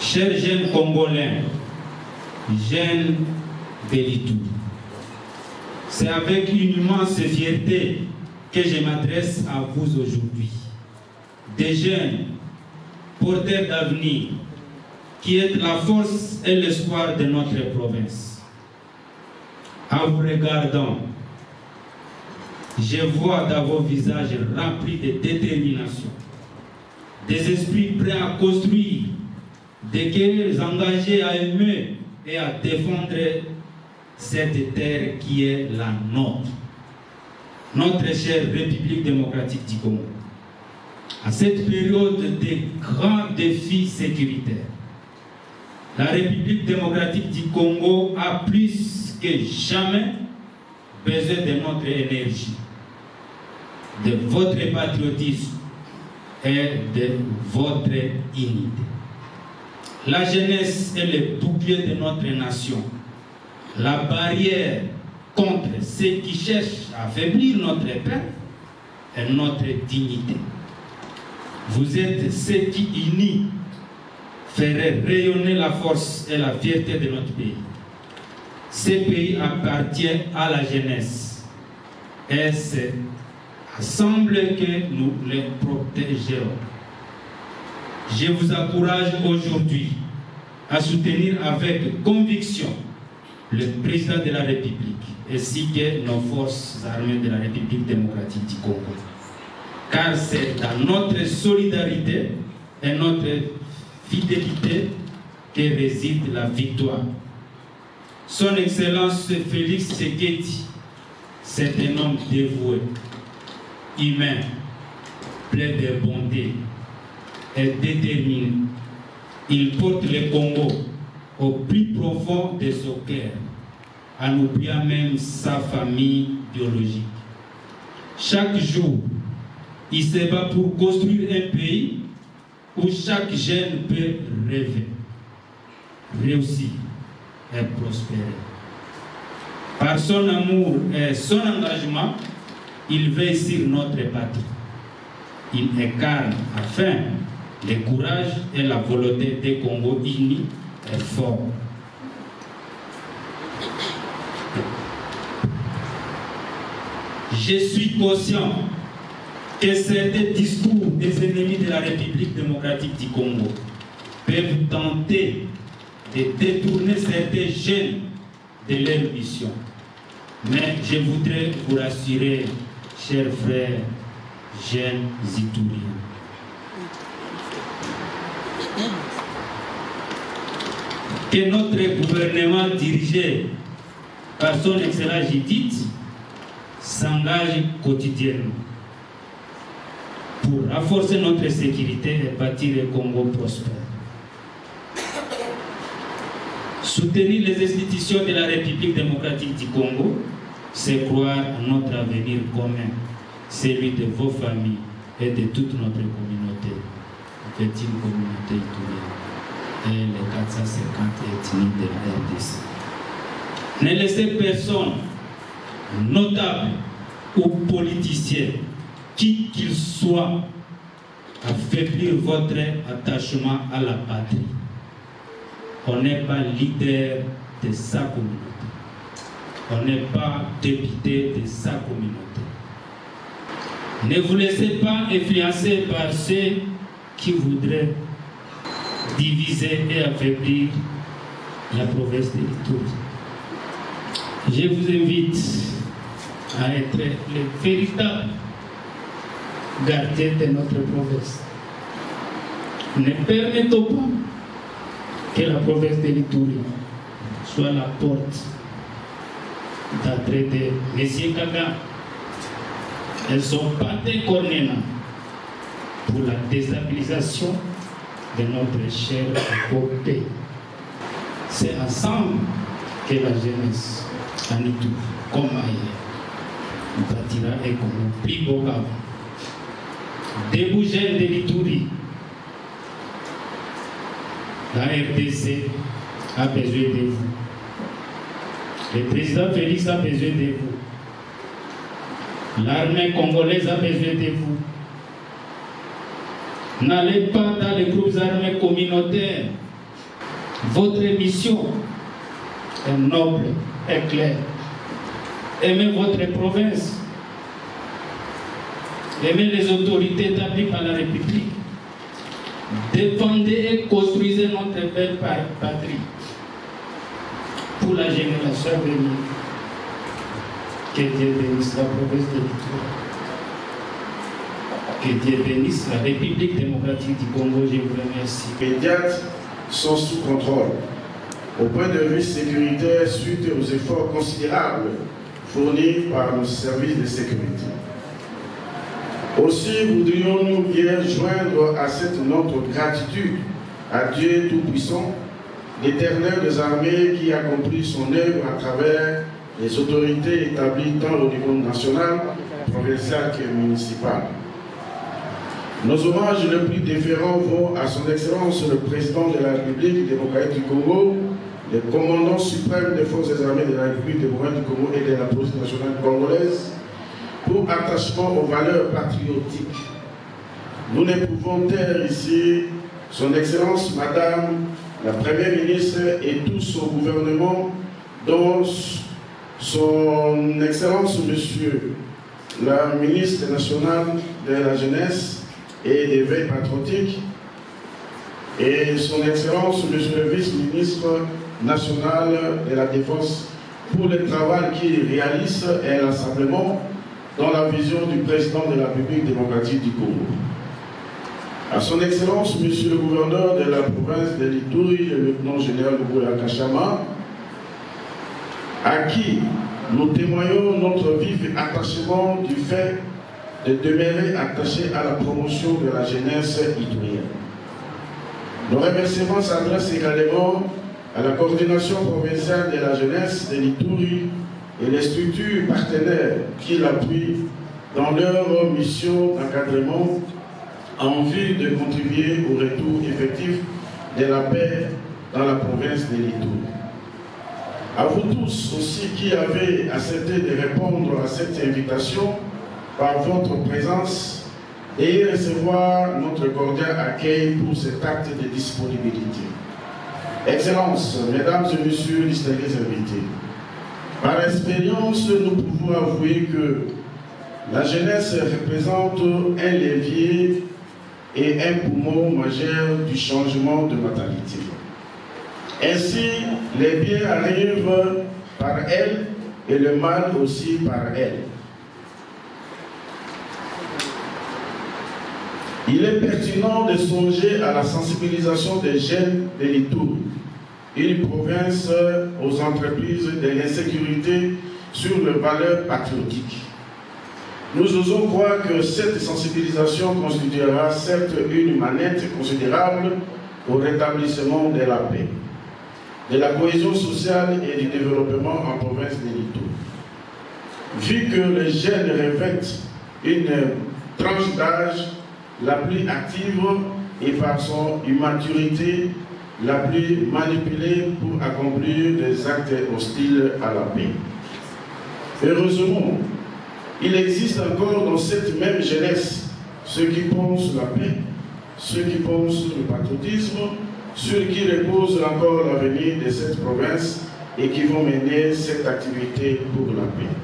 Chers jeunes Congolais, jeunes Belitou, c'est avec une immense fierté que je m'adresse à vous aujourd'hui. Des jeunes porteurs d'avenir qui êtes la force et l'espoir de notre province. En vous regardant, je vois dans vos visages remplis de détermination, des esprits prêts à construire, des cœurs engagés à aimer et à défendre cette terre qui est la nôtre, notre chère République démocratique du Congo. À cette période de grands défis sécuritaires, la République démocratique du Congo a plus que jamais besoin de notre énergie, de votre patriotisme et de votre unité. La jeunesse est le bouclier de notre nation, la barrière contre ceux qui cherchent à affaiblir notre paix et notre dignité. Vous êtes ceux qui, unis, feraient rayonner la force et la fierté de notre pays. Ce pays appartient à la jeunesse et c'est ensemble que nous les protégerons. Je vous encourage aujourd'hui à soutenir avec conviction le président de la République ainsi que nos forces armées de la République démocratique du Congo. Car c'est dans notre solidarité et notre fidélité que réside la victoire. Son Excellence Félix Tshisekedi, c'est un homme dévoué, humain, plein de bonté et déterminé. Il porte le Congo au plus profond de son cœur, en oubliant même sa famille biologique. Chaque jour, il se bat pour construire un pays où chaque jeune peut rêver, réussir et prospérer. Par son amour et son engagement, il veille sur notre patrie. Il incarne enfin le courage et la volonté des Congo unis et forts. Je suis conscient que certains discours des ennemis de la République démocratique du Congo peuvent tenter de détourner certains jeunes de leur mission. Mais je voudrais vous rassurer, chers frères, jeunes Itouriens. Que notre gouvernement dirigé par son Excellence Judith s'engage quotidiennement pour renforcer notre sécurité et bâtir un Congo prospère. Soutenir les institutions de la République démocratique du Congo, c'est croire à notre avenir commun, celui de vos familles et de toute notre communauté, petite communauté italienne et les 450 ethnies de la RDC. Ne laissez personne, notable ou politicien, qui qu'il soit, affaiblir votre attachement à la patrie. On n'est pas leader de sa communauté. On n'est pas député de sa communauté. Ne vous laissez pas influencer par ceux qui voudraient diviser et affaiblir la province de l'Ituri. Je vous invite à être le véritable gardien de notre province. Ne permettons pas que la province de l'Ituri soit la porte d'entrée de M. Kaga et son pâté cornéna pour la déstabilisation de notre cher pays. C'est ensemble que la jeunesse, en Ituri, comme ailleurs, bâtira un Congo plus beau qu'avant. Debout jeunes de l'Ituri, la RDC a besoin de vous. Le président Félix a besoin de vous. L'armée congolaise a besoin de vous. N'allez pas dans les groupes armés communautaires Votre mission est noble et claire. Aimez votre province. Aimez les autorités établies par la République. Défendez et construisez notre belle patrie pour la génération à venir. Que Dieu bénisse la province de l'Itourie. Que Dieu bénisse la République démocratique du Congo. Je vous remercie. Immédiates sont sous contrôle. Au point de vue sécuritaire, suite aux efforts considérables fournis par nos services de sécurité. Aussi voudrions-nous bien joindre à cette notre gratitude à Dieu Tout-Puissant, l'Éternel des armées qui accomplit son œuvre à travers les autorités établies tant au niveau national, provincial que municipal. Nos hommages les plus déférents vont à son Excellence le Président de la République démocratique du Congo, le commandant suprême des forces armées de la République démocratique du Congo et de la police nationale congolaise, pour attachement aux valeurs patriotiques. Nous ne pouvons taire ici son Excellence Madame la Première ministre et tout son gouvernement, dont son Excellence Monsieur la ministre nationale de la jeunesse et des veilles patriotiques et son Excellence Monsieur le vice-ministre national de la défense pour le travail qu'il réalise inlassablement dans la vision du président de la République démocratique du Congo. À son Excellence, Monsieur le gouverneur de la province de l'Itourie, le lieutenant-général Luboya Kachama, à qui nous témoignons notre vif attachement du fait de demeurer attachés à la promotion de la jeunesse itourienne. Nos remerciements s'adressent également à la coordination provinciale de la jeunesse de l'Itourie et les structures partenaires qui l'appuient dans leur mission d'encadrement en vue de contribuer au retour effectif de la paix dans la province de l'Itourie. À vous tous aussi qui avez accepté de répondre à cette invitation par votre présence et recevoir notre cordial accueil pour cet acte de disponibilité. Excellences, Mesdames et Messieurs les distingués invités, par expérience, nous pouvons avouer que la jeunesse représente un levier et un poumon majeur du changement de mentalité. Ainsi, les biens arrivent par elle et le mal aussi par elle. Il est pertinent de songer à la sensibilisation des jeunes de l'Itourie, une province aux entreprises de l'insécurité sur les valeurs patriotiques. Nous osons croire que cette sensibilisation constituera certes une manette considérable au rétablissement de la paix, de la cohésion sociale et du développement en province de l'Itourie. Vu que les jeunes revêtent une tranche d'âge la plus active et par son immaturité la plus manipulée pour accomplir des actes hostiles à la paix. Heureusement, il existe encore dans cette même jeunesse ceux qui pensent la paix, ceux qui pensent le patriotisme, ceux qui reposent encore l'avenir de cette province et qui vont mener cette activité pour la paix.